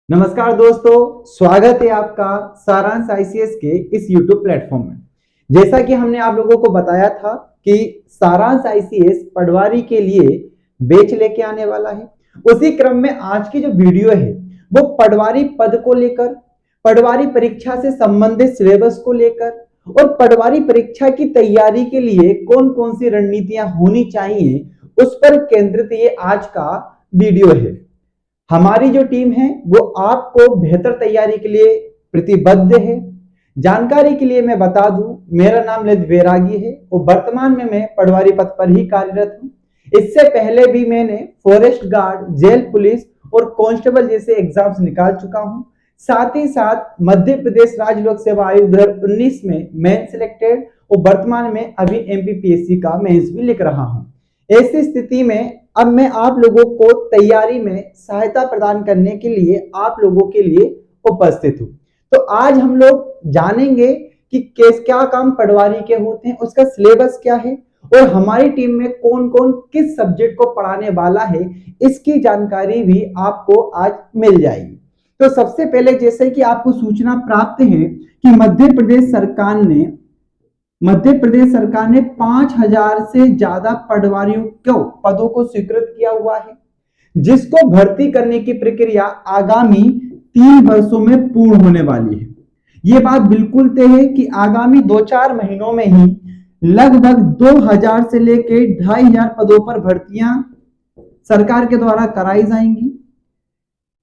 नमस्कार दोस्तों, स्वागत है आपका सारांश आईसीएस के इस YouTube प्लेटफॉर्म में। जैसा कि हमने आप लोगों को बताया था कि सारांश आईसीएस पटवारी के लिए बैच लेके आने वाला है। उसी क्रम में आज की जो वीडियो है वो पटवारी पद को लेकर, पटवारी परीक्षा से संबंधित सिलेबस को लेकर और पटवारी परीक्षा की तैयारी के लिए कौन कौन सी रणनीतियां होनी चाहिए उस पर केंद्रित ये आज का वीडियो है। हमारी जो टीम है वो आपको बेहतर तैयारी के लिए प्रतिबद्ध है। जानकारी के लिए मैं बता दूं, मेरा नाम ललित वैरागी है और वर्तमान में मैं पटवारी पद पर ही कार्यरत हूं। इससे पहले भी मैंने फॉरेस्ट गार्ड, जेल पुलिस और कांस्टेबल जैसे एग्जाम्स निकाल चुका हूं। साथ ही साथ मध्य प्रदेश राज्य लोक सेवा आयोग 2019 में मेंस सिलेक्टेड और वर्तमान में अभी एमपीपीएससी का मेंस भी लिख रहा हूं। ऐसी स्थिति में अब मैं आप लोगों को तैयारी में सहायता प्रदान करने के लिए आप लोगों के लिए उपस्थित हूं। तो आज हम लोग जानेंगे कि क्या काम पटवारी के होते हैं, उसका सिलेबस क्या है और हमारी टीम में कौन कौन किस सब्जेक्ट को पढ़ाने वाला है, इसकी जानकारी भी आपको आज मिल जाएगी। तो सबसे पहले जैसे कि आपको सूचना प्राप्त है कि मध्य प्रदेश सरकार ने 5000 से ज्यादा पटवारियों को पदों को स्वीकृत किया हुआ है, जिसको भर्ती करने की प्रक्रिया आगामी 3 वर्षों में पूर्ण होने वाली है। ये बात बिल्कुल तय है कि आगामी 2-4 महीनों में ही लगभग 2000 से लेकर 2500 पदों पर भर्तियां सरकार के द्वारा कराई जाएंगी।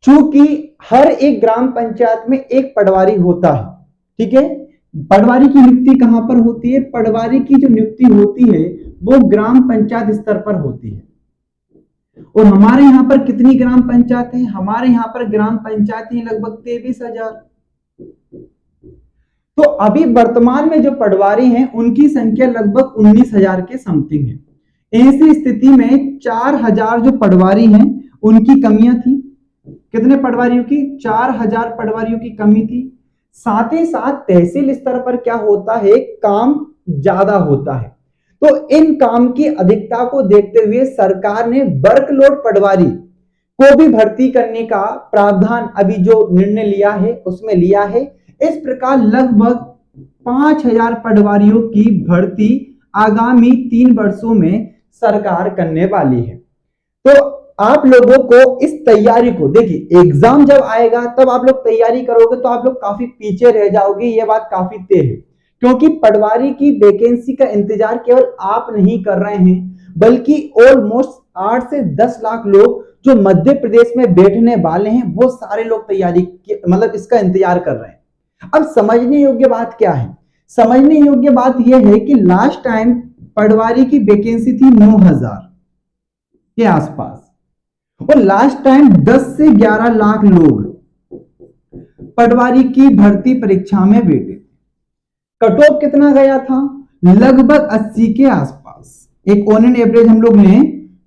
चूंकि हर एक ग्राम पंचायत में एक पटवारी होता है, ठीक है। पटवारी की नियुक्ति कहां पर होती है? पटवारी की जो नियुक्ति होती है वो ग्राम पंचायत स्तर पर होती है। और हमारे यहाँ पर कितनी ग्राम पंचायत है? हमारे यहाँ पर ग्राम पंचायत ही लगभग 23,000। तो अभी वर्तमान में जो पटवारी हैं उनकी संख्या लगभग 19,000 के समथिंग है। ऐसी स्थिति में 4,000 जो पटवारी हैं उनकी कमियां थी। कितने पटवारियों की? 4,000 पटवारियों की कमी थी। साथ ही साथ तहसील स्तर पर क्या होता है, काम ज्यादा होता है। तो इन काम की अधिकता को देखते हुए सरकार ने वर्कलोड पटवारी को भी भर्ती करने का प्रावधान अभी जो निर्णय लिया है उसमें लिया है। इस प्रकार लगभग 5000 पटवारियों की भर्ती आगामी 3 वर्षों में सरकार करने वाली है। तो आप लोगों को इस तैयारी को देखिए, एग्जाम जब आएगा तब आप लोग तैयारी करोगे तो आप लोग काफी पीछे रह जाओगे, ये बात काफी तय है। क्योंकि पटवारी की वैकेंसी का इंतजार केवल आप नहीं कर रहे हैं, बल्कि ऑलमोस्ट 8 से 10 लाख लोग जो मध्य प्रदेश में बैठने वाले हैं वो सारे लोग तैयारी मतलब इसका इंतजार कर रहे हैं। अब समझने योग्य बात क्या है? समझने योग्य बात यह है कि लास्ट टाइम पटवारी की वैकेंसी थी 9000 के आसपास और लास्ट टाइम 10 से 11 लाख लोग पटवारी की भर्ती परीक्षा में बैठे। कट ऑफ कितना गया था? लगभग 80 के आसपास। एक ऑन एन एवरेज हम लोग ने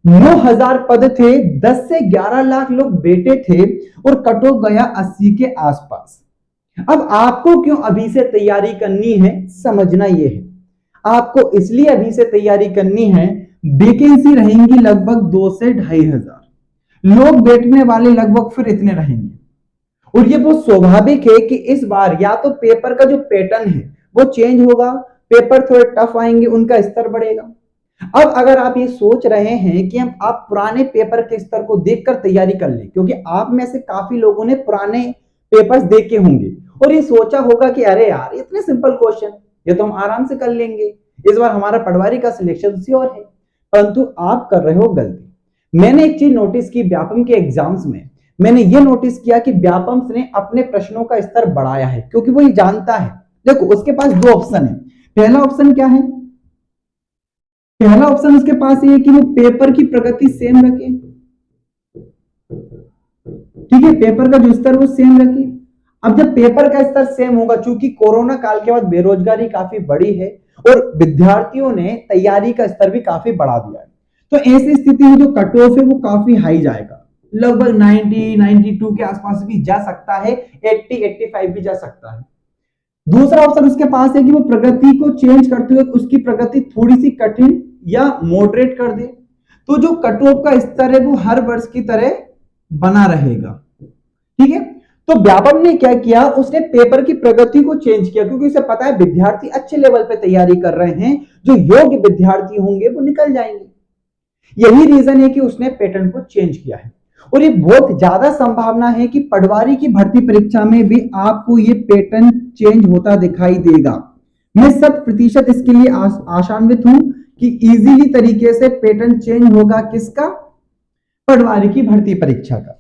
9000 पद थे, 10 से 11 लाख लोग बैठे थे और कट ऑफ गया 80 के आसपास। अब आपको क्यों अभी से तैयारी करनी है, समझना यह है। आपको इसलिए अभी से तैयारी करनी है, वैकेंसी रहेंगी लगभग 2 से 2500, लोग बैठने वाले लगभग फिर इतने रहेंगे। और ये बहुत स्वाभाविक है कि इस बार या तो पेपर का जो पैटर्न है वो चेंज होगा, पेपर थोड़े टफ आएंगे, उनका स्तर बढ़ेगा। अब अगर आप ये सोच रहे हैं कि आप पुराने पेपर के स्तर को देखकर तैयारी कर लें, क्योंकि आप में से काफी लोगों ने पुराने पेपर्स देखे होंगे और ये सोचा होगा कि अरे यार इतने सिंपल क्वेश्चन, ये तो हम आराम से कर लेंगे, इस बार हमारा पटवारी का सिलेक्शन श्योर है। परंतु आप कर रहे हो गलती। मैंने एक चीज नोटिस की व्यापम के एग्जाम्स में, मैंने ये नोटिस किया कि व्यापम ने अपने प्रश्नों का स्तर बढ़ाया है, क्योंकि वो ये जानता है। देखो उसके पास 2 ऑप्शन है। पहला ऑप्शन क्या है? पहला ऑप्शन उसके पास ये है कि वो पेपर की प्रगति सेम रखे, ठीक है, पेपर का जो स्तर वो सेम रखे। अब जब पेपर का स्तर सेम होगा, चूंकि कोरोना काल के बाद बेरोजगारी काफी बढ़ी है और विद्यार्थियों ने तैयारी का स्तर भी काफी बढ़ा दिया है, तो ऐसी स्थिति में जो कट ऑफ है वो काफी हाई जाएगा, लगभग 90-92 के आसपास भी जा सकता है, 80-85 भी जा सकता है। दूसरा ऑप्शन उसके पास है कि वो प्रगति को चेंज करते हुए उसकी प्रगति थोड़ी सी कठिन या मॉडरेट कर दे, तो जो कट ऑफ का स्तर है वो हर वर्ष की तरह बना रहेगा, ठीक है। तो व्यापम ने क्या किया, उसने पेपर की प्रगति को चेंज किया, क्योंकि उसे पता है विद्यार्थी अच्छे लेवल पे तैयारी कर रहे हैं, जो योग्य विद्यार्थी होंगे वो निकल जाएंगे। यही रीजन है कि उसने पैटर्न को चेंज किया है। और ये बहुत ज्यादा संभावना है कि पटवारी की भर्ती परीक्षा में भी आपको ये पैटर्न चेंज होता दिखाई देगा। मैं 100% इसके लिए आशान्वित हूं कि इजीली तरीके से पैटर्न चेंज होगा। किसका? पटवारी की भर्ती परीक्षा का।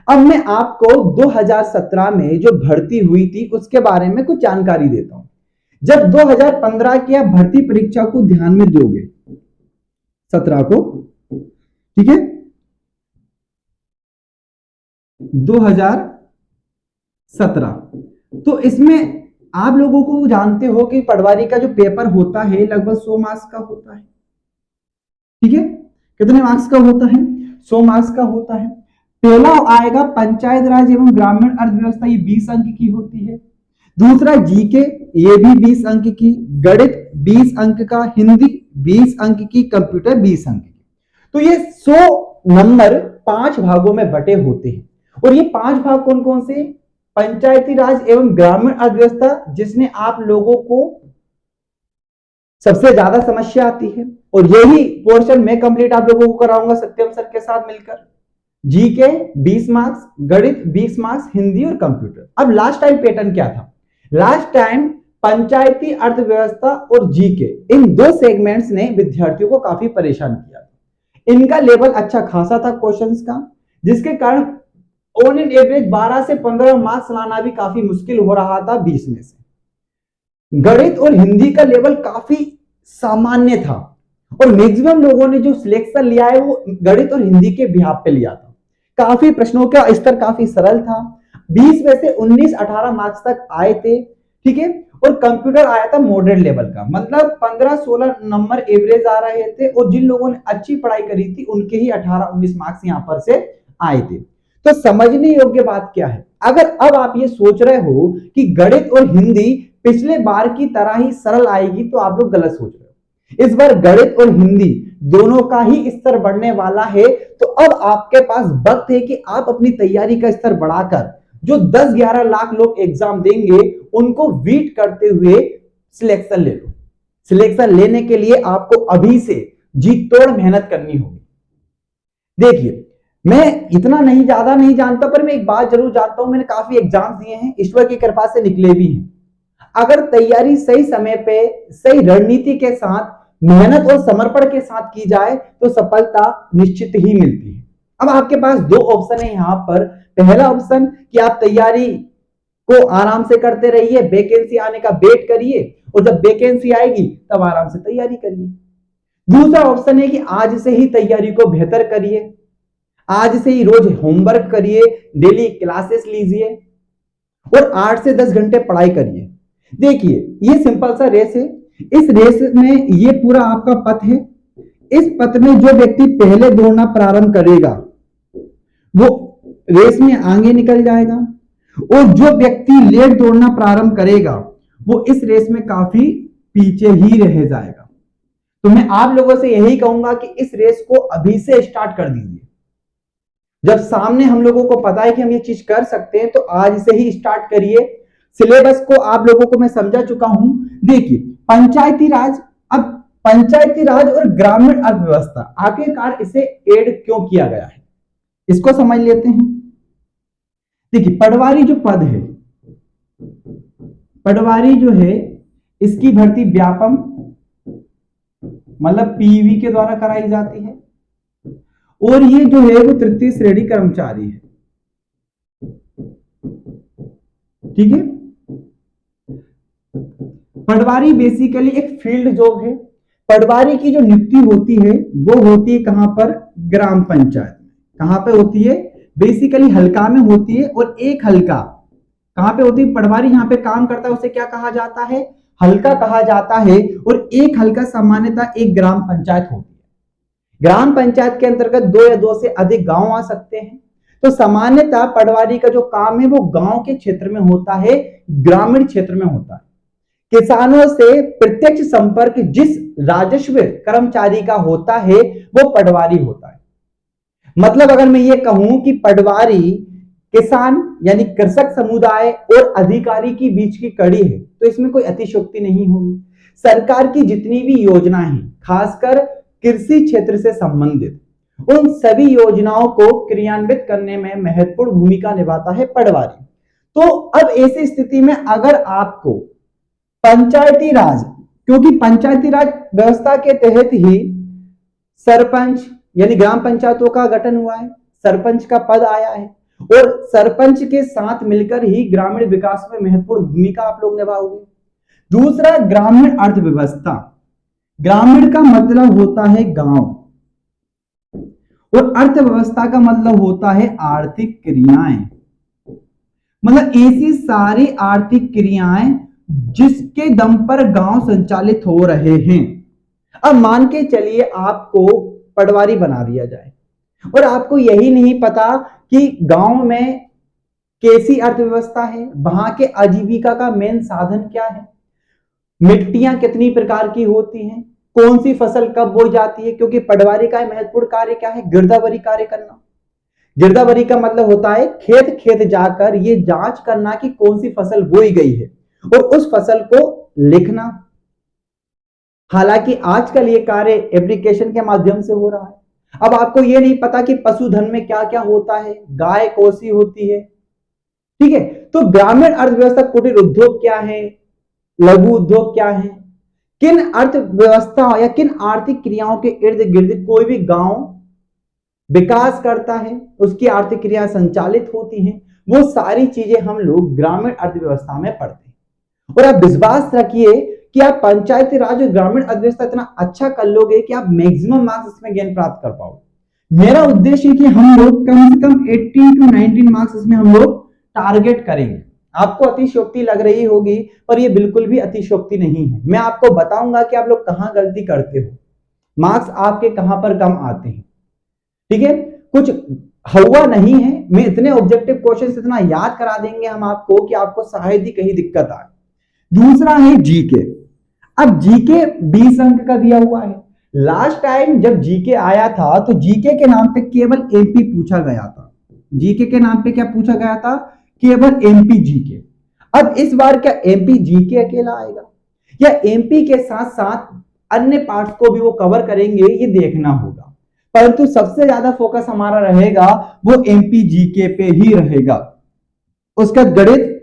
अब मैं आपको 2017 में जो भर्ती हुई थी उसके बारे में कुछ जानकारी देता हूं। जब 2015 की आप भर्ती परीक्षा को ध्यान में दोगे, 17 को, ठीक है, 2017, तो इसमें आप लोगों को जानते हो कि पटवारी का जो पेपर होता है लगभग 100 मार्क्स का होता है। ठीक है, कितने मार्क्स का होता है? 100 मार्क्स का होता है। पहला आएगा पंचायत राज एवं ग्रामीण अर्थव्यवस्था, ये 20 अंक की होती है। दूसरा जीके, ये भी 20 अंक की, गणित 20 अंक का, हिंदी 20 अंक की, कंप्यूटर 20 अंक की। तो ये 100 नंबर 5 भागों में बटे होते हैं। और ये 5 भाग कौन कौन से? पंचायती राज एवं ग्रामीण अर्थव्यवस्था, जिसने आप लोगों को सबसे ज्यादा समस्या आती है, और यही पोर्शन मैं कंप्लीट आप लोगों को कराऊंगा सत्यम सर के साथ मिलकर। जीके 20 मार्क्स, गणित 20 मार्क्स, हिंदी और कंप्यूटर। अब लास्ट टाइम पैटर्न क्या था? लास्ट टाइम पंचायती अर्थव्यवस्था और जीके, इन 2 सेगमेंट्स ने विद्यार्थियों को काफी परेशान किया। इनका लेवल अच्छा खासा था क्वेश्चंस का, जिसके कारण ऑन एन एवरेज 12 से 15 मार्क्स लाना भी काफी मुश्किल हो रहा था 20 में से। गणित और हिंदी का लेवल काफी सामान्य था, और मैक्सिमम लोगों ने जो सिलेक्शन लिया है वो गणित और हिंदी के बिहाफ पे लिया था। काफी प्रश्नों का स्तर काफी सरल था, 20 में से 19-18 मार्क्स तक आए थे। ठीक है, और कंप्यूटर आया था मॉडरेट लेवल का, मतलब 15-16 नंबर एवरेज आ रहे थे, और जिन लोगों ने अच्छी पढ़ाई करी थी उनके ही 18-19 मार्क्स यहां पर से आए थे। तो समझने योग्य बात क्या है, अगर अब आप ये सोच रहे हो कि गणित और हिंदी पिछले बार की तरह ही सरल आएगी, तो आप लोग गलत सोच रहे हो। इस बार गणित और हिंदी दोनों का ही स्तर बढ़ने वाला है। तो अब आपके पास वक्त है कि आप अपनी तैयारी का स्तर बढ़ाकर जो 10-11 लाख लोग एग्जाम देंगे उनको बीट करते हुए सिलेक्शन ले लो। सिलेक्शन लेने के लिए आपको अभी से जी तोड़ मेहनत करनी होगी। देखिए, मैं इतना ज्यादा नहीं जानता, पर मैं एक बात जरूर जानता हूं, मैंने काफी एग्जाम दिए हैं, ईश्वर की कृपा से निकले भी हैं। अगर तैयारी सही समय पे, सही रणनीति के साथ, मेहनत और समर्पण के साथ की जाए तो सफलता निश्चित ही मिलती है। अब आपके पास 2 ऑप्शन है यहां पर। पहला ऑप्शन कि आप तैयारी को आराम से करते रहिए, वैकेंसी आने का वेट करिए, और जब वैकेंसी आएगी तब आराम से तैयारी करिए। दूसरा ऑप्शन है कि आज से ही तैयारी को बेहतर करिए, आज से ही रोज होमवर्क करिए, डेली क्लासेस लीजिए और 8 से 10 घंटे पढ़ाई करिए। देखिए, ये सिंपल सा रेस है। इस रेस में ये पूरा आपका पथ है। इस पथ में जो व्यक्ति पहले दौड़ना प्रारंभ करेगा वो रेस में आगे निकल जाएगा, और जो व्यक्ति लेट दौड़ना प्रारंभ करेगा वो इस रेस में काफी पीछे ही रह जाएगा। तो मैं आप लोगों से यही कहूंगा कि इस रेस को अभी से स्टार्ट कर दीजिए। जब सामने हम लोगों को पता है कि हम ये चीज कर सकते हैं, तो आज से ही स्टार्ट करिए। सिलेबस को आप लोगों को मैं समझा चुका हूं। देखिए, पंचायती राज, अब पंचायती राज और ग्रामीण अर्थव्यवस्था आखिरकार इसे ऐड क्यों किया गया है, इसको समझ लेते हैं। देखिए, पटवारी जो पद है, पटवारी जो है, इसकी भर्ती व्यापम मतलब पीवी के द्वारा कराई जाती है, और ये जो है वो तृतीय श्रेणी कर्मचारी है। ठीक है, पटवारी बेसिकली एक फील्ड जॉब है। पटवारी की जो नियुक्ति होती है वो होती है कहां पर? ग्राम पंचायत में। कहां पे होती है? बेसिकली हल्का में होती है, और एक हल्का कहां पे होती है? पटवारी यहां पे काम करता है, उसे क्या कहा जाता है? हल्का कहा जाता है। और एक हल्का सामान्यतः एक ग्राम पंचायत होती है। ग्राम पंचायत के अंतर्गत 2 या 2 से अधिक गांव आ सकते हैं। तो सामान्यतः पटवारी का जो काम है वो गांव के क्षेत्र में होता है, ग्रामीण क्षेत्र में होता है। किसानों से प्रत्यक्ष संपर्क जिस राजस्व कर्मचारी का होता है वो पटवारी होता है। मतलब अगर मैं ये कहूं कि पटवारी किसान यानी कृषक समुदाय और अधिकारी के बीच की कड़ी है, तो इसमें कोई अतिशयोक्ति नहीं होगी। सरकार की जितनी भी योजना है, खासकर कृषि क्षेत्र से संबंधित, उन सभी योजनाओं को क्रियान्वित करने में महत्वपूर्ण भूमिका निभाता है पटवारी। तो अब ऐसी स्थिति में अगर आपको पंचायती राज, क्योंकि पंचायती राज व्यवस्था के तहत ही सरपंच यानी ग्राम पंचायतों का गठन हुआ है, सरपंच का पद आया है, और सरपंच के साथ मिलकर ही ग्रामीण विकास में महत्वपूर्ण भूमिका आप लोग निभाओगे। दूसरा, ग्रामीण अर्थव्यवस्था। ग्रामीण का मतलब होता है गांव, और अर्थव्यवस्था का मतलब होता है आर्थिक क्रियाएं, मतलब ऐसी सारी आर्थिक क्रियाएं जिसके दम पर गांव संचालित हो रहे हैं। अब मान के चलिए आपको पटवारी बना दिया जाए और आपको यही नहीं पता कि गांव में कैसी अर्थव्यवस्था है, वहां के आजीविका का मेन साधन क्या है, मिट्टियां कितनी प्रकार की होती हैं, कौन सी फसल कब बोई जाती है, क्योंकि पटवारी का महत्वपूर्ण कार्य क्या है, गिरदावरी कार्य करना। गिरदावरी का मतलब होता है खेत खेत जाकर ये जांच करना कि कौन सी फसल बोई गई है और उस फसल को लिखना। हालांकि आजकल ये कार्य एप्लीकेशन के माध्यम से हो रहा है। अब आपको ये नहीं पता कि पशुधन में क्या क्या होता है, गाय कौन सी होती है, ठीक है। तो ग्रामीण अर्थव्यवस्था, कुटीर उद्योग क्या है, लघु उद्योग क्या है, किन अर्थव्यवस्था या किन आर्थिक क्रियाओं के इर्द गिर्द कोई भी गांव विकास करता है, उसकी आर्थिक क्रिया संचालित होती हैं, वो सारी चीजें हम लोग ग्रामीण अर्थव्यवस्था में पढ़ते हैं। और आप विश्वास रखिए कि आप पंचायती राज और ग्रामीण अर्थव्यवस्था इतना अच्छा कर लोगे कि आप मैक्सिमम मार्क्स इसमें ज्ञान प्राप्त कर पाओगे। मेरा उद्देश्य है कि हम लोग कम से कम 18 to 19 मार्क्स इसमें हम लोग टारगेट करेंगे। आपको अतिशयोक्ति लग रही होगी, पर ये बिल्कुल भी अतिशयोक्ति नहीं है। मैं आपको बताऊंगा कि आप लोग कहां गलती करते हो, मार्क्स आपके कहां पर कम आते हैं, ठीक है। कुछ हुआ नहीं है, मैं इतने ऑब्जेक्टिव क्वेश्चंस इतना याद करा देंगे हम आपको कि आपको शायद ही कहीं दिक्कत आए। दूसरा है जीके। अब जीके 20 अंक का दिया हुआ है। लास्ट टाइम जब जीके आया था तो जीके के नाम पे केवल एमपी पूछा गया था। जीके के नाम पे क्या पूछा गया था? केवल एमपी जीके। अब इस बार क्या एमपी जीके अकेला आएगा या एमपी के साथ साथ अन्य पार्ट्स को भी वो कवर करेंगे, ये देखना होगा। परंतु सबसे ज्यादा फोकस हमारा रहेगा वो एमपी जीके पे ही रहेगा। उसका गणित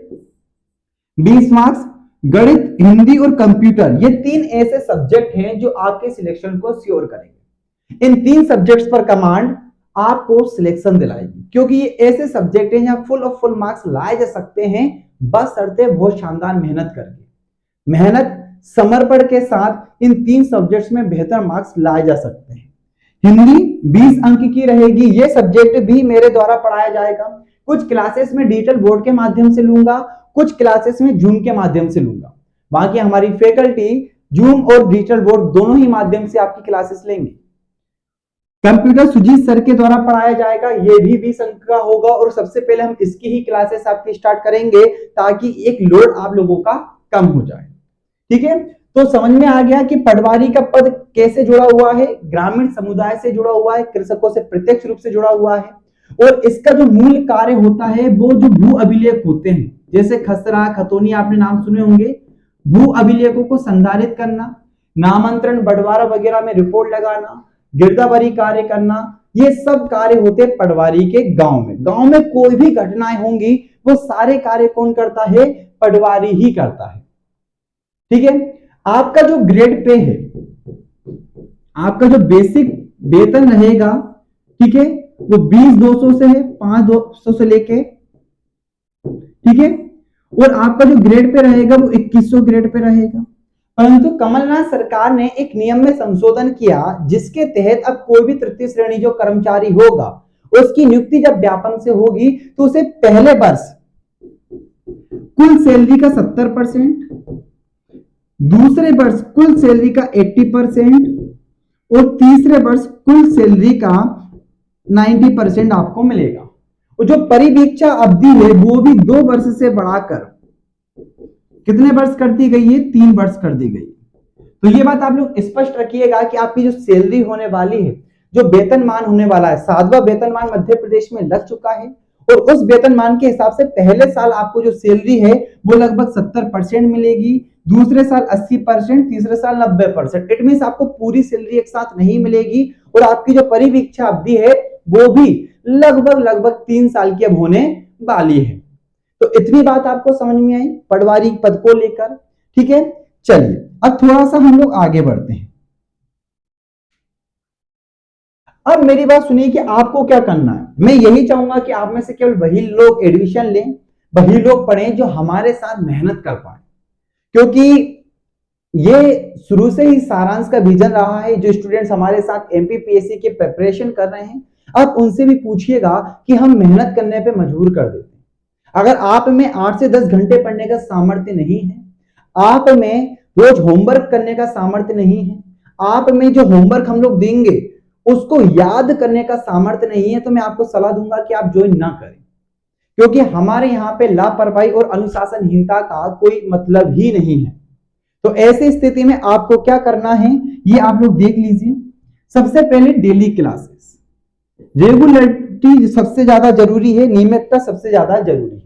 20 मार्क्स, गणित, हिंदी और कंप्यूटर, ये 3 ऐसे सब्जेक्ट हैं जो आपके सिलेक्शन को श्योर करेंगे। इन 3 सब्जेक्ट्स पर कमांड आपको सिलेक्शन दिलाएगी, क्योंकि ये ऐसे सब्जेक्ट हैं जहां फुल ऑफ फुल मार्क्स लाए जा सकते हैं, बशर्ते बहुत शानदार मेहनत करके। मेहनत, समर्पण के साथ इन 3 सब्जेक्ट्स में बेहतर मार्क्स लाए जा सकते हैं। हिंदी 20 अंक की रहेगी, ये सब्जेक्ट भी मेरे द्वारा पढ़ाया जाएगा। कुछ क्लासेस में डिजिटल बोर्ड के माध्यम से लूंगा, कुछ क्लासेस में जूम के माध्यम से लूंगा। बाकी हमारी फैकल्टी जूम और डिजिटल बोर्ड दोनों ही माध्यम से आपकी क्लासेस लेंगे। कंप्यूटर सुजीत सर के द्वारा पढ़ाया जाएगा, ये भी 20 अंक का होगा और सबसे पहले हम इसकी ही क्लासेस आपकी स्टार्ट करेंगे ताकि एक लोड आप लोगों का कम हो जाए, ठीक है। तो समझ में आ गया कि पटवारी का पद कैसे जुड़ा हुआ है, ग्रामीण समुदाय से जुड़ा हुआ है, कृषकों से प्रत्यक्ष रूप से जुड़ा हुआ है। और इसका जो मूल कार्य होता है वो जो भू अभिलेख होते हैं, जैसे खसरा, खतौनी, आपने नाम सुने होंगे। भू अभिलेखों को संधारित करना, नामांतरण, बंटवारा वगैरह में रिपोर्ट लगाना, गिरदावरी कार्य करना, ये सब कार्य होते हैं पटवारी के गांव में। गांव में कोई भी घटनाएं होंगी वो सारे कार्य कौन करता है? पटवारी ही करता है, ठीक है। आपका जो ग्रेड पे है, आपका जो बेसिक वेतन रहेगा, ठीक है, वो 20,200 से है, 5,200 से लेके, ठीक है। और आपका जो ग्रेड पे रहेगा वो 2100 ग्रेड पे रहेगा। परंतु कमलनाथ सरकार ने एक नियम में संशोधन किया जिसके तहत अब कोई भी तृतीय श्रेणी जो कर्मचारी होगा उसकी नियुक्ति जब व्यापम से होगी तो उसे पहले वर्ष कुल सैलरी का 70%, दूसरे वर्ष कुल सैलरी का 80% और तीसरे वर्ष कुल सैलरी का 90% आपको मिलेगा। और जो परिवीक्षा अवधि है वो भी 2 वर्ष से बढ़ाकर कितने वर्ष कर दी गई है? 3 वर्ष कर दी गई। तो ये बात आप लोग स्पष्ट रखिएगा कि आपकी जो सैलरी होने वाली है, जो वेतनमान होने वाला है, 7वां वेतनमान मध्य प्रदेश में लग चुका है और उस वेतनमान के हिसाब से पहले साल आपको जो सैलरी है वो लगभग 70% मिलेगी, दूसरे साल 80%, तीसरे साल 90%। इट मींस आपको पूरी सैलरी एक साथ नहीं मिलेगी और आपकी जो परिवीक्षा अवधि है वो भी लगभग 3 साल की अब होने वाली है। तो इतनी बात आपको समझ में आई पटवारी पद को लेकर। ठीक है, चलिए अब थोड़ा सा हम लोग आगे बढ़ते हैं। अब मेरी बात सुनिए कि आपको क्या करना है। मैं यही चाहूंगा कि आप में से केवल वही लोग एडमिशन लें, वही लोग पढ़ें जो हमारे साथ मेहनत कर पाए, क्योंकि ये शुरू से ही सारांश का विजन रहा है। जो स्टूडेंट्स हमारे साथ एमपीपीएससी के प्रिपरेशन कर रहे हैं, आप उनसे भी पूछिएगा कि हम मेहनत करने पे मजबूर कर देते हैं। अगर आप में 8 से 10 घंटे पढ़ने का सामर्थ्य नहीं है, आप में रोज होमवर्क करने का सामर्थ्य नहीं है, आप में जो होमवर्क हम लोग देंगे उसको याद करने का सामर्थ्य नहीं है, तो मैं आपको सलाह दूंगा कि आप ज्वाइन ना करें, क्योंकि हमारे यहाँ पे लापरवाही और अनुशासनहीनता का कोई मतलब ही नहीं है। तो ऐसी स्थिति में आपको क्या करना है ये आप लोग देख लीजिए। सबसे पहले डेली क्लासेस, रेगुलरिटी सबसे ज्यादा जरूरी है, नियमितता सबसे ज्यादा जरूरी है।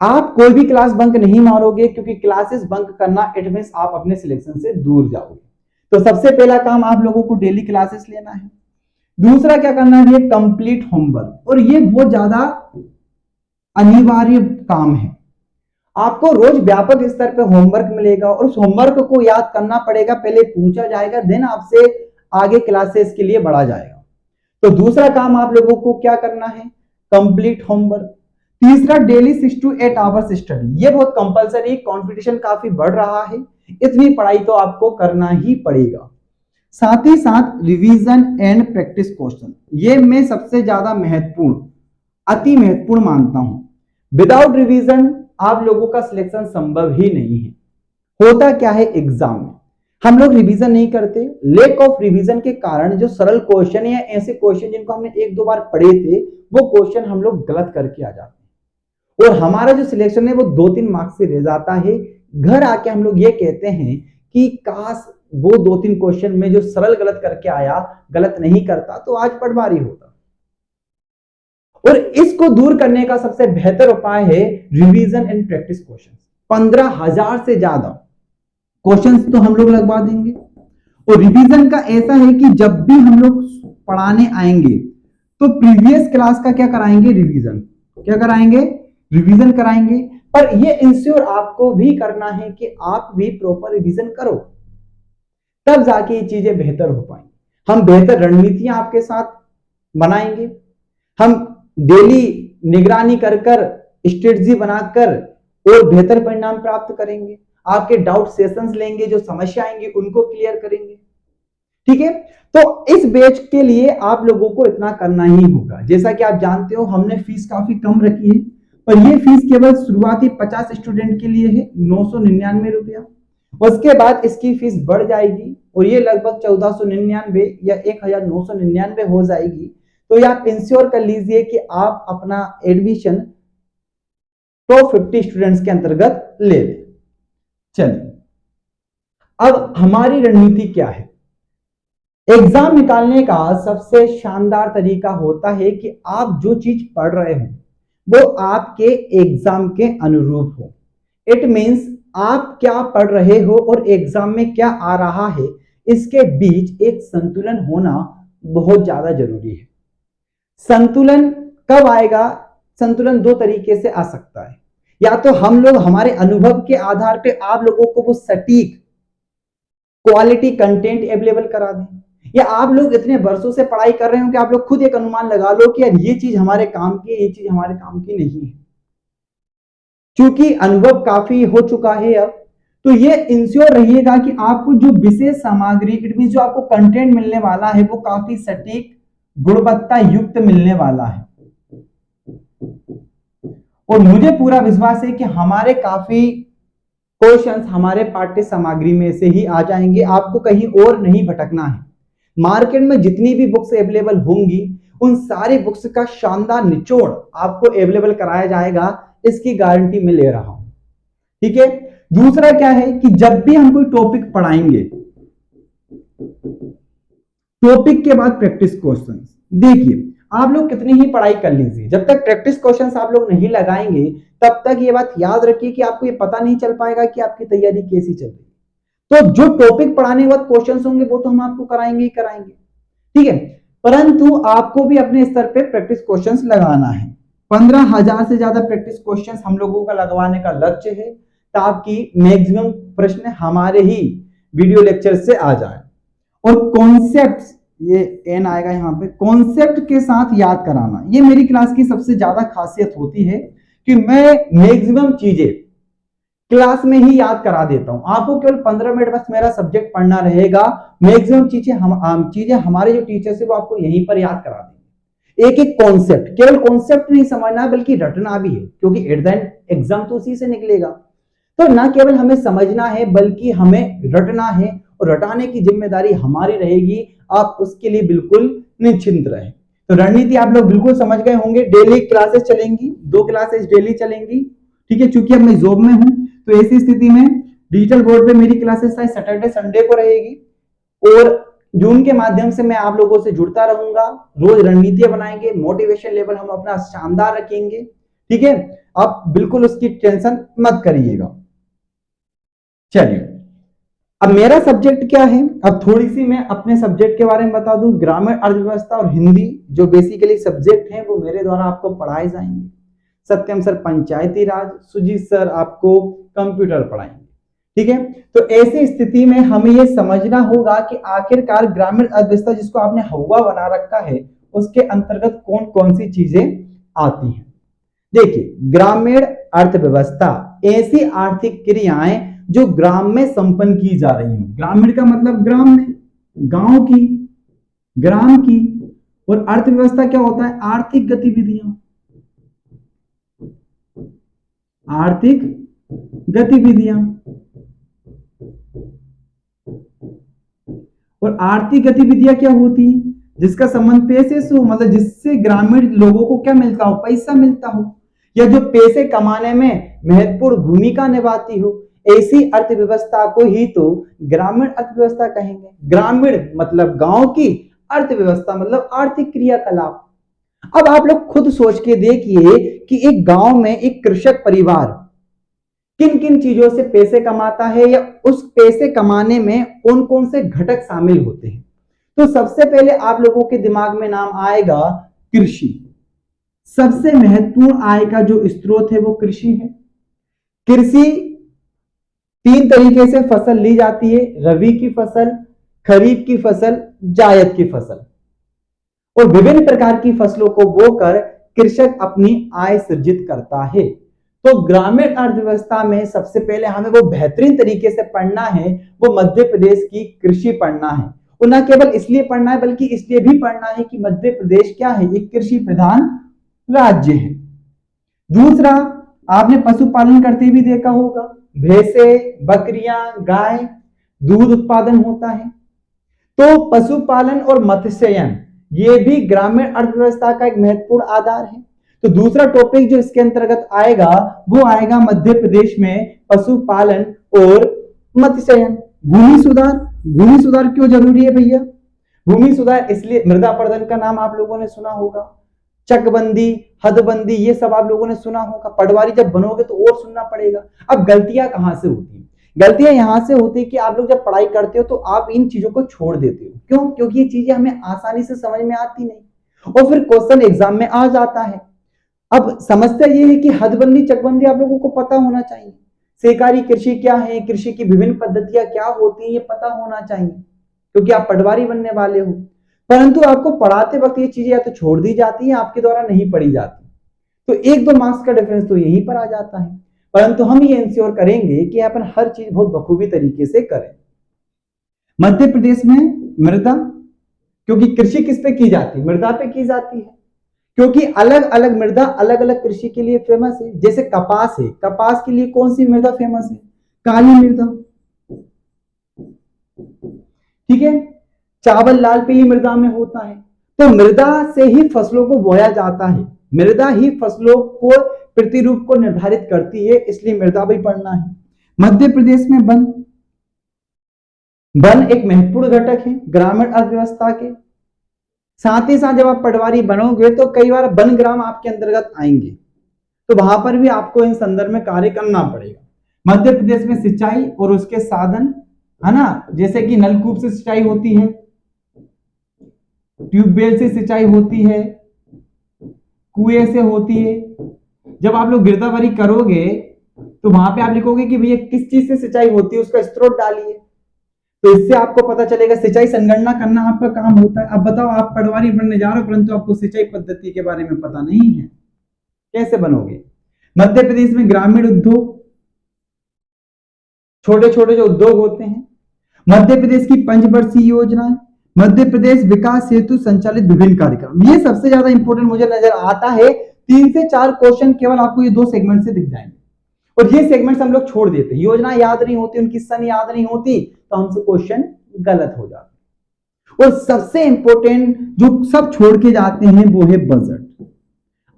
आप कोई भी क्लास बंक नहीं मारोगे, क्योंकि क्लासेस बंक करना इट मींस आप अपने सिलेक्शन से दूर जाओगे। तो सबसे पहला काम आप लोगों को डेली क्लासेस लेना है। दूसरा क्या करना है, कंप्लीट होमवर्क, और ये बहुत ज्यादा अनिवार्य काम है। आपको रोज व्यापक स्तर पर होमवर्क मिलेगा और उस होमवर्क को याद करना पड़ेगा। पहले पूछा जाएगा, देन आपसे आगे क्लासेस के लिए बढ़ा जाएगा। तो दूसरा काम आप लोगों को क्या करना है, कंप्लीट होमवर्क। तीसरा, डेली 6 to 8 आवर्स स्टडी। ये बहुत कंपलसरी, कंपटीशन काफी बढ़ रहा है, इतनी पढ़ाई तो आपको करना ही पड़ेगा। साथ ही साथ रिवीजन एंड प्रैक्टिस क्वेश्चन, ये मैं सबसे ज्यादा महत्वपूर्ण, अति महत्वपूर्ण मानता हूं। विदाउट रिवीजन आप लोगों का सिलेक्शन संभव ही नहीं है। होता क्या है, एग्जाम में हम लोग रिवीजन नहीं करते। लैक ऑफ रिवीजन के कारण जो सरल क्वेश्चन या ऐसे क्वेश्चन जिनको हमने 1-2 बार पढ़े थे, वो क्वेश्चन हम लोग गलत करके आ जाते हैं और हमारा जो सिलेक्शन है वो 2-3 मार्क्स से रह जाता है। घर आके हम लोग ये कहते हैं कि काश वो 2-3 क्वेश्चन में जो सरल गलत करके आया, गलत नहीं करता तो आज पटवारी होता। और इसको दूर करने का सबसे बेहतर उपाय है रिवीजन एंड प्रैक्टिस क्वेश्चन। 15,000 से ज्यादा क्वेश्चंस तो हम लोग लगवा देंगे। और रिवीजन का ऐसा है कि जब भी हम लोग पढ़ाने आएंगे तो प्रीवियस क्लास का क्या कराएंगे, रिवीजन। क्या कराएंगे, रिवीजन कराएंगे। पर ये इंश्योर आपको भी करना है कि आप भी प्रॉपर रिवीजन करो, तब जाके ये चीजें बेहतर हो पाएंगी। हम बेहतर रणनीतियां आपके साथ बनाएंगे, हम डेली निगरानी कर स्ट्रेटजी बनाकर और बेहतर परिणाम प्राप्त करेंगे। आपके डाउट सेशंस लेंगे, जो समस्या आएंगी उनको क्लियर करेंगे। ठीक है, तो इस बैच के लिए आप लोगों को इतना करना ही होगा। जैसा कि आप जानते हो हमने फीस काफी कम रखी है, पर यह फीस केवल शुरुआती 50 स्टूडेंट के लिए है, 999 रुपया। उसके बाद इसकी फीस बढ़ जाएगी और ये लगभग 1499 या 1999 हो जाएगी। तो ये आप इंश्योर कर लीजिए कि आप अपना एडमिशन टॉप 50 स्टूडेंट्स के अंतर्गत ले लें। चलिए, अब हमारी रणनीति क्या है। एग्जाम निकालने का सबसे शानदार तरीका होता है कि आप जो चीज पढ़ रहे हो वो आपके एग्जाम के अनुरूप हो। इट मींस आप क्या पढ़ रहे हो और एग्जाम में क्या आ रहा है, इसके बीच एक संतुलन होना बहुत ज्यादा जरूरी है। संतुलन कब आएगा, संतुलन 2 तरीके से आ सकता है। या तो हम लोग हमारे अनुभव के आधार पे आप लोगों को वो सटीक क्वालिटी कंटेंट अवेलेबल करा दें, या आप लोग इतने वर्षों से पढ़ाई कर रहे हो कि आप लोग खुद एक अनुमान लगा लो कि यार ये चीज हमारे काम की है, ये चीज हमारे काम की नहीं है। क्योंकि अनुभव काफी हो चुका है अब, तो ये इंश्योर रहिएगा कि आपको जो विशेष सामग्री, इट मींस जो आपको कंटेंट मिलने वाला है वो काफी सटीक गुणवत्ता युक्त मिलने वाला है। और मुझे पूरा विश्वास है कि हमारे काफी क्वेश्चंस हमारे पाठ्य सामग्री में से ही आ जाएंगे, आपको कहीं और नहीं भटकना है। मार्केट में जितनी भी बुक्स अवेलेबल होंगी उन सारी बुक्स का शानदार निचोड़ आपको अवेलेबल कराया जाएगा, इसकी गारंटी मैं ले रहा हूं। ठीक है, दूसरा क्या है कि जब भी हम कोई टॉपिक पढ़ाएंगे, टॉपिक के बाद प्रैक्टिस क्वेश्चंस। देखिए आप लोग कितनी ही पढ़ाई कर लीजिए, जब तक प्रैक्टिस क्वेश्चंस आप लोग नहीं लगाएंगे तब तक ये बात याद रखिए कि आपको ये पता नहीं चल पाएगा कि आपकी तैयारी कैसी चल रही है। तो जो टॉपिक पढ़ाने के बाद क्वेश्चंस होंगे वो तो हम आपको कराएंगे ही कराएंगे, ठीक है, परंतु आपको भी अपने स्तर पे प्रैक्टिस क्वेश्चंस लगाना है। 15,000 से ज्यादा प्रैक्टिस क्वेश्चंस हम लोगों का लगवाने का लक्ष्य है ताकि मैक्सिमम प्रश्न हमारे ही वीडियो लेक्चर से आ जाए। और कॉन्सेप्ट्स, ये एन आएगा यहाँ पे, कॉन्सेप्ट के साथ याद कराना, ये मेरी क्लास की सबसे ज्यादा खासियत होती है कि मैं मैक्सिमम चीजें क्लास में ही याद करा देता हूं। आपको केवल 15 मिनट बस मेरा सब्जेक्ट पढ़ना रहेगा, मैक्सिमम चीजें हमारे जो टीचर्स है वो आपको यहीं पर याद करा देंगे। एक एक कॉन्सेप्ट, केवल कॉन्सेप्ट नहीं समझना बल्कि रटना भी है, क्योंकि एट द एंड एग्जाम तो उसी से निकलेगा। तो ना केवल हमें समझना है बल्कि हमें रटना है, और रटाने की जिम्मेदारी हमारी रहेगी। आप उसके लिए बिल्कुल निश्चिंत रहे। तो रणनीति आप लोग बिल्कुल समझ गए होंगे। डेली क्लासेस चलेंगी, 2 क्लासेस डेली चलेंगी, ठीक है। चूंकि अब मैं जॉब में हूं तो ऐसी स्थिति में डिजिटल बोर्ड पे मेरी क्लासेस सैटरडे संडे को रहेगी, और जूम के माध्यम से मैं आप लोगों से जुड़ता रहूंगा। रोज रणनीतियां बनाएंगे, मोटिवेशन लेवल हम अपना शानदार रखेंगे, ठीक है। आप बिल्कुल उसकी टेंशन मत करिएगा। चलिए, अब मेरा सब्जेक्ट क्या है, अब थोड़ी सी मैं अपने सब्जेक्ट के बारे में बता दूं। ग्रामीण अर्थव्यवस्था और हिंदी जो बेसिकली सब्जेक्ट हैं वो मेरे द्वारा आपको पढ़ाए जाएंगे। सत्यम सर पंचायती राज, सुजीत सर आपको कंप्यूटर पढ़ाएंगे, ठीक है। तो ऐसी स्थिति में हमें यह समझना होगा कि आखिरकार ग्रामीण अर्थव्यवस्था जिसको आपने हवा बना रखा है उसके अंतर्गत कौन कौन सी चीजें आती हैं। देखिए, ग्रामीण अर्थव्यवस्था ऐसी आर्थिक क्रियाएं जो ग्राम में संपन्न की जा रही हो। ग्रामीण का मतलब ग्राम में, गांव की, ग्राम की। और अर्थव्यवस्था क्या होता है, आर्थिक गतिविधियां, आर्थिक गतिविधियां। और आर्थिक गतिविधियां क्या होती है, जिसका संबंध पैसे से हो, मतलब जिससे ग्रामीण लोगों को क्या मिलता हो, पैसा मिलता हो, या जो पैसे कमाने में महत्वपूर्ण भूमिका निभाती हो। ऐसी अर्थव्यवस्था को ही तो ग्रामीण अर्थव्यवस्था कहेंगे। ग्रामीण मतलब गांव की, अर्थव्यवस्था मतलब आर्थिक क्रियाकलाप। अब आप लोग खुद सोच के देखिए कि एक गांव में एक कृषक परिवार किन किन चीजों से पैसे कमाता है, या उस पैसे कमाने में कौन कौन से घटक शामिल होते हैं। तो सबसे पहले आप लोगों के दिमाग में नाम आएगा कृषि। सबसे महत्वपूर्ण आय का जो स्रोत है वो कृषि है। कृषि 3 तरीके से फसल ली जाती है, रबी की फसल, खरीफ की फसल, जायद की फसल। और विभिन्न प्रकार की फसलों को बोकर कृषक अपनी आय सृजित करता है। तो ग्रामीण अर्थव्यवस्था में सबसे पहले हमें वो बेहतरीन तरीके से पढ़ना है, वो मध्य प्रदेश की कृषि पढ़ना है। और न केवल इसलिए पढ़ना है बल्कि इसलिए भी पढ़ना है कि मध्य प्रदेश क्या है, एक कृषि प्रधान राज्य है। दूसरा, आपने पशुपालन करते भी देखा होगा, भैंसे, बकरियां, गाय, दूध उत्पादन होता है। तो पशुपालन और मत्स्ययन ये भी ग्रामीण अर्थव्यवस्था का एक महत्वपूर्ण आधार है। तो दूसरा टॉपिक जो इसके अंतर्गत आएगा वो आएगा मध्य प्रदेश में पशुपालन और मत्स्ययन। भूमि सुधार, भूमि सुधार क्यों जरूरी है भैया? भूमि सुधार इसलिए, मृदा अपरदन का नाम आप लोगों ने सुना होगा, चकबंदी, हदबंदी, ये सब आप लोगों ने सुना होगा। पटवारी जब बनोगे तो और सुनना पड़ेगा। अब गलतियां कहां से होती है? गलतियां यहां से होती है कि आप लोग जब पढ़ाई करते हो तो आप इन चीजों को छोड़ देते हो। क्यों? क्योंकि ये चीजें हमें आसानी से समझ में आती नहीं, और फिर क्वेश्चन एग्जाम में आ जाता है। अब समस्या ये है कि हदबंदी, चकबंदी आप लोगों को पता होना चाहिए। सहकारी कृषि क्या है, कृषि की विभिन्न पद्धतियां क्या होती हैं, ये पता होना चाहिए, क्योंकि आप पटवारी बनने वाले हो। परंतु आपको पढ़ाते वक्त ये चीजें या तो छोड़ दी जाती है, आपके द्वारा नहीं पढ़ी जाती, तो 1-2 मार्क्स का डिफरेंस तो यहीं पर आ जाता है। परंतु हम ये इंश्योर करेंगे कि अपन हर चीज बहुत बखूबी तरीके से करें। मध्य प्रदेश में मृदा, क्योंकि कृषि किस पे की जाती है? मृदा पे की जाती है, क्योंकि अलग अलग मृदा अलग अलग कृषि के लिए फेमस है। जैसे कपास है, कपास के लिए कौन सी मृदा फेमस है? काली मृदा, ठीक है। चावल लाल पीली मृदा में होता है। तो मृदा से ही फसलों को बोया जाता है, मृदा ही फसलों को प्रतिरूप को निर्धारित करती है, इसलिए मृदा भी पढ़ना है। मध्य प्रदेश में वन, वन एक महत्वपूर्ण घटक है ग्रामीण अर्थव्यवस्था के। साथ ही साथ जब आप पटवारी बनोगे तो कई बार वन ग्राम आपके अंतर्गत आएंगे, तो वहां पर भी आपको इन संदर्भ में कार्य करना पड़ेगा। मध्य प्रदेश में सिंचाई और उसके साधन, है ना, जैसे कि नलकूप से सिंचाई होती है, ट्यूबवेल से सिंचाई होती है, कुएं से होती है। जब आप लोग गिरदावरी करोगे तो वहां पे आप लिखोगे कि भैया किस चीज से सिंचाई होती है, उसका स्रोत डालिए, तो इससे आपको पता चलेगा। सिंचाई संगणना करना आपका काम होता है। अब बताओ, आप पटवारी बनने जा रहे हो परंतु आपको सिंचाई पद्धति के बारे में पता नहीं है, कैसे बनोगे? मध्य प्रदेश में ग्रामीण उद्योग, छोटे छोटे जो उद्योग होते हैं, मध्य प्रदेश की पंचवर्षीय योजना, मध्य प्रदेश विकास हेतु संचालित विभिन्न कार्यक्रम, ये सबसे ज्यादा इंपॉर्टेंट मुझे नजर आता है। 3 से 4 क्वेश्चन केवल आपको ये 2 सेगमेंट से दिख जाएंगे, और ये सेगमेंट्स हम लोग छोड़ देते हैं। योजना याद नहीं होती, उनकी सन याद नहीं होती, तो हमसे क्वेश्चन गलत हो जाते। और सबसे इंपॉर्टेंट जो सब छोड़ के जाते हैं वो है बजट।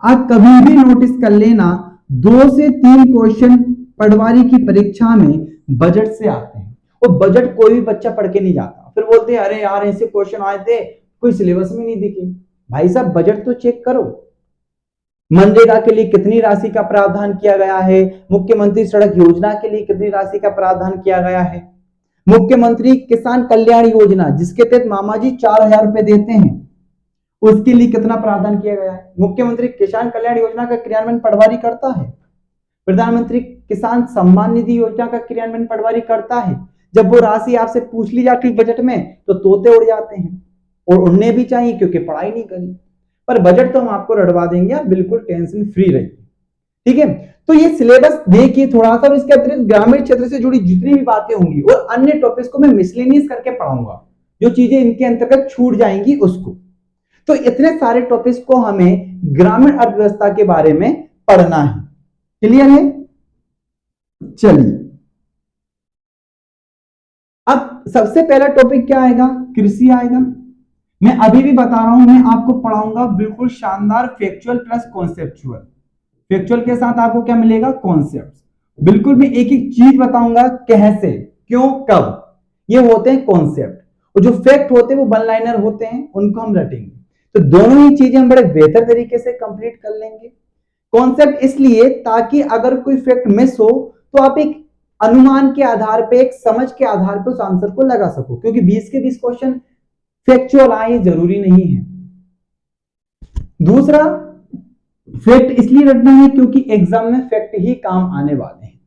आप कभी भी नोटिस कर लेना, 2 से 3 क्वेश्चन पटवारी की परीक्षा में बजट से आते हैं, और बजट कोई भी बच्चा पढ़ के नहीं जाता। फिर बोलते हैं अरे यार ऐसे क्वेश्चन आए थे, कोई सिलेबस में नहीं दिखे। भाई साहब बजट तो चेक करो। मनरेगा के लिए कितनी राशि का प्रावधान किया गया है, मुख्यमंत्री सड़क योजना के लिए कितनी राशि का प्रावधान किया गया है, मुख्यमंत्री किसान कल्याण योजना जिसके तहत मामा जी 4000 रुपए देते हैं, उसके लिए कितना प्रावधान किया गया है। मुख्यमंत्री किसान कल्याण योजना का क्रियान्वयन पटवारी करता है। प्रधानमंत्री किसान सम्मान निधि योजना का क्रियान्वयन पटवारी करता है। जब वो राशि आपसे पूछ ली जाती है बजट में तो तोते उड़ जाते हैं, और उड़ने भी चाहिए क्योंकि पढ़ाई नहीं करी। पर बजट तो हम आपको रटवा देंगे, आप बिल्कुल टेंशन फ्री रहिए, ठीक है। तो ये सिलेबस देखिए थोड़ा सा, और इसके अतिरिक्त ग्रामीण क्षेत्र से जुड़ी जितनी भी बातें होंगी और अन्य टॉपिक्स को मैं मिसलेनियस करके पढ़ाऊंगा, जो चीजें इनके अंतर्गत छूट जाएंगी उसको। तो इतने सारे टॉपिक्स को हमें ग्रामीण अर्थव्यवस्था के बारे में पढ़ना है। क्लियर है? चलिए, अब सबसे पहला टॉपिक क्या आएगा? कृषि आएगा। मैं अभी भी बता रहा हूं, मैं आपको पढ़ाऊंगा बिल्कुल शानदार फैक्चुअल प्लस कॉन्सेप्चुअल। फैक्चुअल के साथ आपको क्या मिलेगा? कॉन्सेप्ट। बिल्कुल मैं एक एक चीज बताऊंगा, कैसे, क्यों, कब। ये होते हैं कॉन्सेप्ट, और जो फैक्ट होते हैं वो वन लाइनर होते हैं, उनको हम रटेंगे। तो दोनों ही चीजें हम बड़े बेहतर तरीके से कंप्लीट कर लेंगे। कॉन्सेप्ट इसलिए ताकि अगर कोई फैक्ट मिस हो तो आप एक अनुमान के आधार पे, एक समझ के आधार पे उस आंसर को लगा सको, क्योंकि 20 के 20 क्वेश्चन फैक्चुअल आए जरूरी नहीं है। दूसरा, फैक्ट इसलिए रखना है क्योंकि एग्जाम में फैक्ट ही काम आने वाले हैं।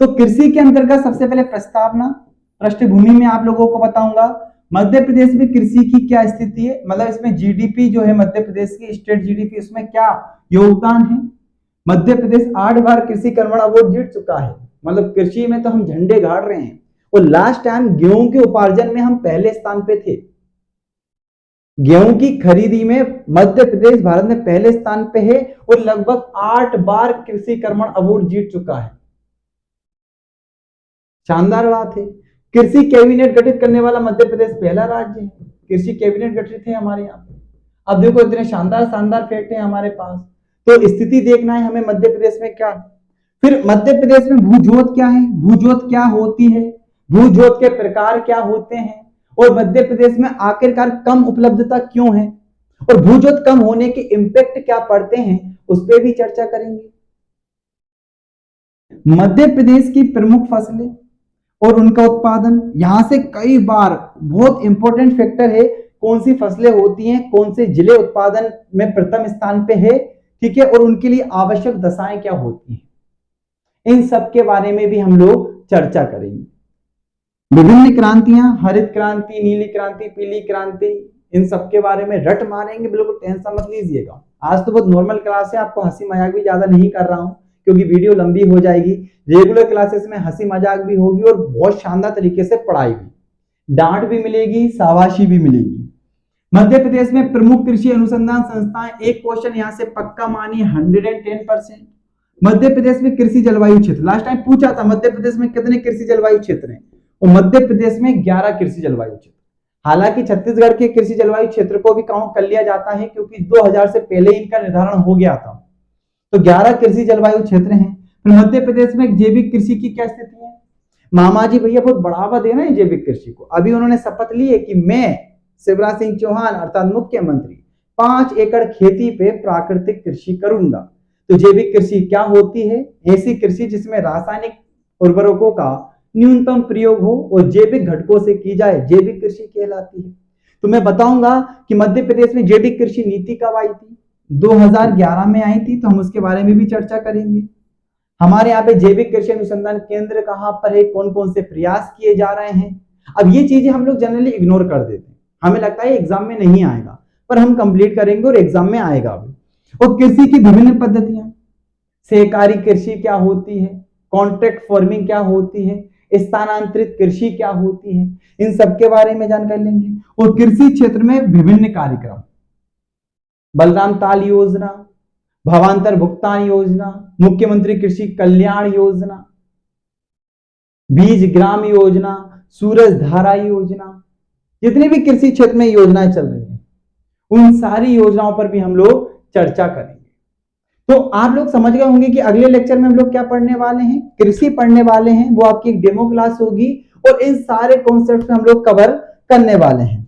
तो कृषि के अंतर्गत सबसे पहले प्रस्तावना, पृष्ठभूमि में आप लोगों को बताऊंगा मध्य प्रदेश में कृषि की क्या स्थिति है, मतलब इसमें जीडीपी जो है मध्य प्रदेश की स्टेट जीडीपी, उसमें क्या योगदान है। मध्य प्रदेश 8 बार कृषि कर्मण अवार्ड जीत चुका है, मतलब कृषि में तो हम झंडे गाड़ रहे हैं। और लास्ट टाइम गेहूं के उपार्जन में हम पहले स्थान पे थे। गेहूं की खरीदी में मध्य प्रदेश भारत में पहले स्थान पे है, और लगभग 8 बार कृषि कर्मण अवार्ड जीत चुका है। शानदार बात है। कृषि कैबिनेट गठित करने वाला मध्य प्रदेश पहला राज्य है। कृषि कैबिनेट गठित है हमारे यहाँ पे। अब देखो इतने शानदार शानदार फैक्ट है हमारे पास, तो स्थिति देखना है हमें मध्य प्रदेश में क्या। फिर मध्य प्रदेश में भूजोत क्या है, भूजोत क्या होती है, भूजोत के प्रकार क्या होते हैं, और मध्य प्रदेश में आखिरकार कम उपलब्धता क्यों है, और भूजोत कम होने के इंपैक्ट क्या पड़ते हैं, उस पर भी चर्चा करेंगे। मध्य प्रदेश की प्रमुख फसलें और उनका उत्पादन, यहां से कई बार बहुत इंपॉर्टेंट फैक्टर है, कौन सी फसलें होती हैं, कौन से जिले उत्पादन में प्रथम स्थान पे है, ठीक है, और उनके लिए आवश्यक दशाएं क्या होती हैं, इन सब के बारे में भी हम लोग चर्चा करेंगे। विभिन्न क्रांतियां, हरित क्रांति, नीली क्रांति, पीली क्रांति, इन सब के बारे में रट मारेंगे, बिल्कुल टेंशन मत लीजिएगा। आज तो बहुत नॉर्मल क्लास है, आपको हंसी मजाक भी ज्यादा नहीं कर रहा हूं क्योंकि वीडियो लंबी हो जाएगी। रेगुलर क्लासेस में हंसी मजाक भी होगी और बहुत शानदार तरीके से पढ़ाई भी, डांट भी मिलेगी, शाबाशी भी मिलेगी। मध्य प्रदेश में प्रमुख कृषि अनुसंधान संस्थाएं, एक क्वेश्चन यहां से पक्का मानिए 110%। मध्य प्रदेश में कृषि जलवायु क्षेत्र, लास्ट टाइम पूछा था मध्य प्रदेश में कितने कृषि जलवायु क्षेत्र हैं, और मध्य प्रदेश में 11 कृषि जलवायु क्षेत्र। हालांकि छत्तीसगढ़ के कृषि जलवायु क्षेत्र को भी काउंट कर लिया जाता है क्योंकि 2000 से पहले इनका निर्धारण हो गया था, तो 11 कृषि जलवायु क्षेत्र हैं। फिर मध्य प्रदेश में जैविक कृषि की क्या स्थिति है? मामा जी भैया बहुत बढ़ावा दे रहे हैं जैविक कृषि को। अभी उन्होंने शपथ ली है कि मैं शिवराज सिंह चौहान अर्थात मुख्यमंत्री 5 एकड़ खेती पे प्राकृतिक कृषि करूंगा। तो जैविक कृषि क्या होती है? ऐसी कृषि जिसमें रासायनिक उर्वरकों का न्यूनतम प्रयोग हो और जैविक घटकों से की जाए, जैविक कृषि कहलाती है। तो मैं बताऊंगा कि मध्य प्रदेश में जैविक कृषि नीति कब आई थी? 2011 में आई थी, तो हम उसके बारे में भी चर्चा करेंगे। हमारे यहाँ पे जैविक कृषि अनुसंधान केंद्र कहाँ पर है, कौन कौन से प्रयास किए जा रहे हैं। अब ये चीजें हम लोग जनरली इग्नोर कर देते हैं, हमें लगता है एग्जाम में नहीं आएगा, पर हम कंप्लीट करेंगे और एग्जाम में आएगा भी। और कृषि की विभिन्न पद्धतियां, सहकारी कृषि क्या होती है, कॉन्ट्रैक्ट फार्मिंग क्या होती है, स्थानांतरित कृषि क्या होती है, इन सब के बारे में जानकारी लेंगे। और कृषि क्षेत्र में विभिन्न कार्यक्रम, बलराम ताल योजना, भावांतर भुगतान योजना, मुख्यमंत्री कृषि कल्याण योजना, बीज ग्राम योजना, सूरज धारा योजना, जितनी भी कृषि क्षेत्र में योजनाएं चल रही हैं उन सारी योजनाओं पर भी हम लोग चर्चा करेंगे। तो आप लोग समझ गए होंगे कि अगले लेक्चर में हम लोग क्या पढ़ने वाले हैं, कृषि पढ़ने वाले हैं। वो आपकी एक डेमो क्लास होगी और इन सारे कॉन्सेप्ट हम लोग कवर करने वाले हैं।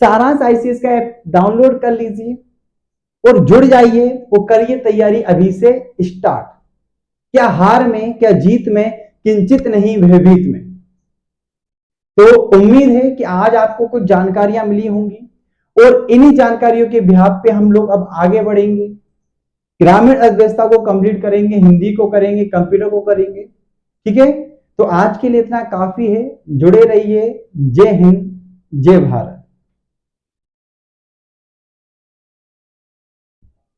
सारांश आईसीएस का ऐप डाउनलोड कर लीजिए और जुड़ जाइए और करिए तैयारी अभी से स्टार्ट। क्या हार में, क्या जीत में, किंचित नहीं भयभीत में। तो उम्मीद है कि आज आपको कुछ जानकारियां मिली होंगी और इन्हीं जानकारियों के बिहाफ पे हम लोग अब आगे बढ़ेंगे। ग्रामीण अर्थव्यवस्था को कंप्लीट करेंगे, हिंदी को करेंगे, कंप्यूटर को करेंगे। ठीक है, तो आज के लिए इतना काफी है। जुड़े रहिए। जय हिंद, जय भारत।